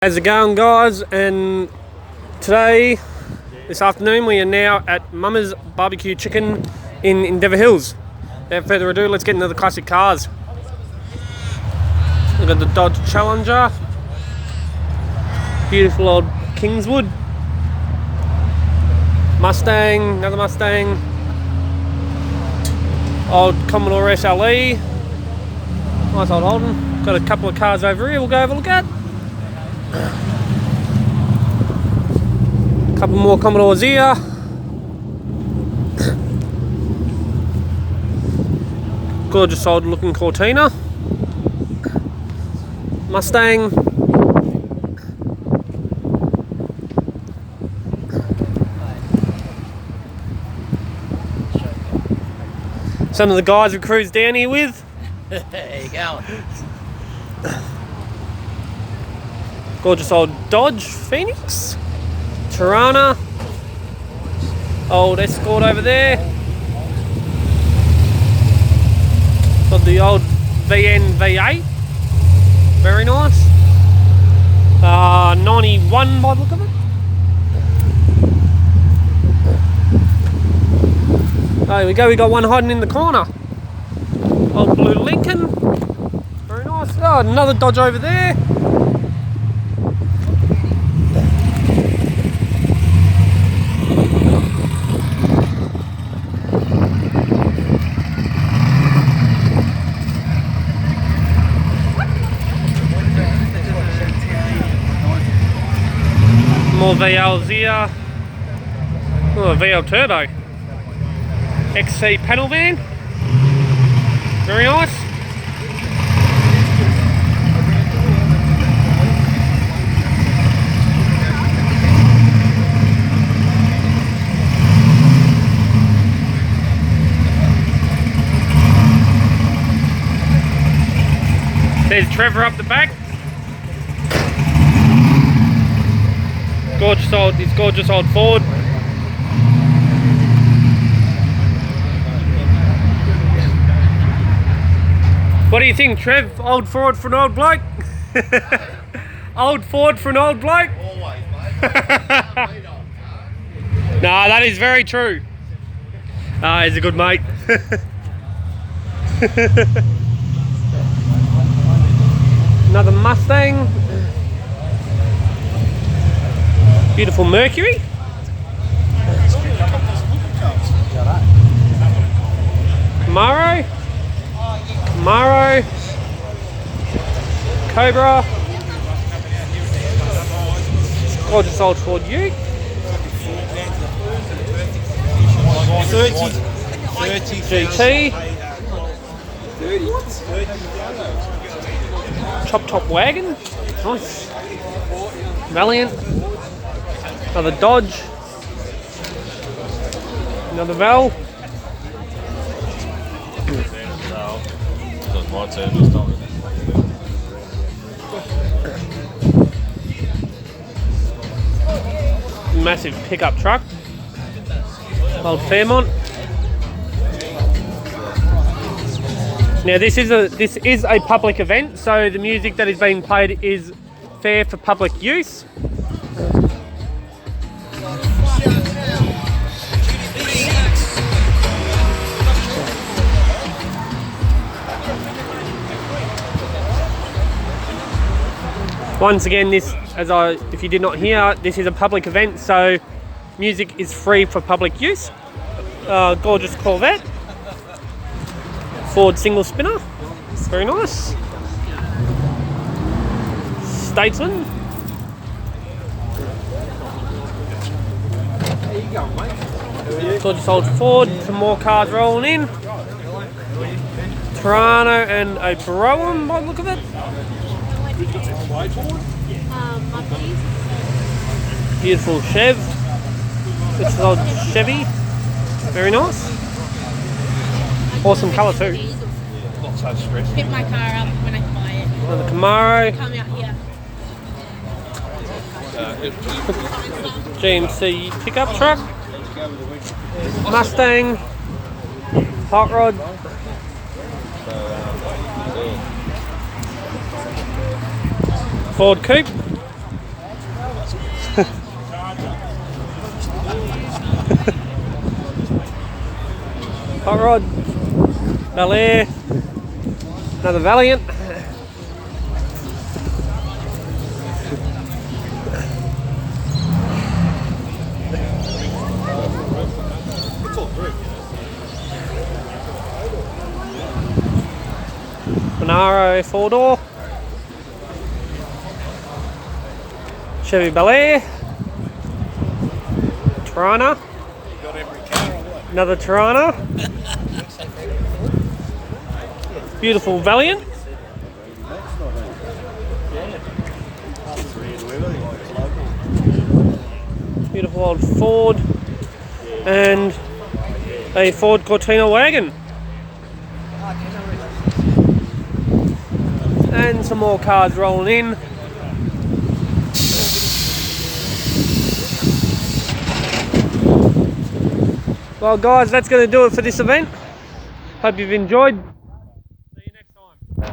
How's it going, guys? And this afternoon, we are now at Mama's Barbecue Chicken in Endeavour Hills. Without further ado, let's get into the classic cars. We've got the Dodge Challenger, beautiful old Kingswood, Mustang, another Mustang, old Commodore SLE, nice old Holden. Got a couple of cars over here we'll go have a look at. Couple more Commodores here. Gorgeous old looking Cortina. Mustang. Some of the guys we cruised down here with. There you go. Gorgeous old Dodge Phoenix. Tirana, old Escort over there, got the old VN V8, very nice, 91 by the look of it. There we go, we got one hiding in the corner, old blue Lincoln, very nice. Oh, another Dodge over there. More VLs here. Oh, a VL Turbo. XC panel van. Very nice. There's Trevor up the back. His gorgeous old Ford. What do you think, Trev? Old Ford for an old bloke? Old Ford for an old bloke? Always, mate. Nah, that is very true. He's a good mate. Another Mustang. Beautiful Mercury. Camaro. Cobra. Gorgeous old Ford Ute. 30 GT. Chop top wagon. Nice. Valiant. Another Dodge. Another Val. That's my turn this time. Massive pickup truck. Old Fairmont. Now this is a public event, so the music that is being played is fair for public use. Once again, if you did not hear, this is a public event, so music is free for public use. Gorgeous Corvette. Ford single spinner. Very nice. Statesman. Gorgeous old Ford. Some more cars rolling in. Tirana and a Brougham by the look of it. Beautiful Chev. This is old Chevy. Very nice. Awesome colour too. Not so stressed. Pick my car up when I can buy it. Another Camaro. Come out here. GMC pickup truck. Mustang. Hot rod. Ford Coupe. Hot Rod, Bel Air, another Valiant. It's all through. Monaro 4-door, Chevy Bel Air, Tirana, Got every car or what? another Tirana, beautiful Valiant, beautiful old Ford, and a Ford Cortina wagon. And some more cars rolling in. Well guys, that's going to do it for this event. Hope you've enjoyed.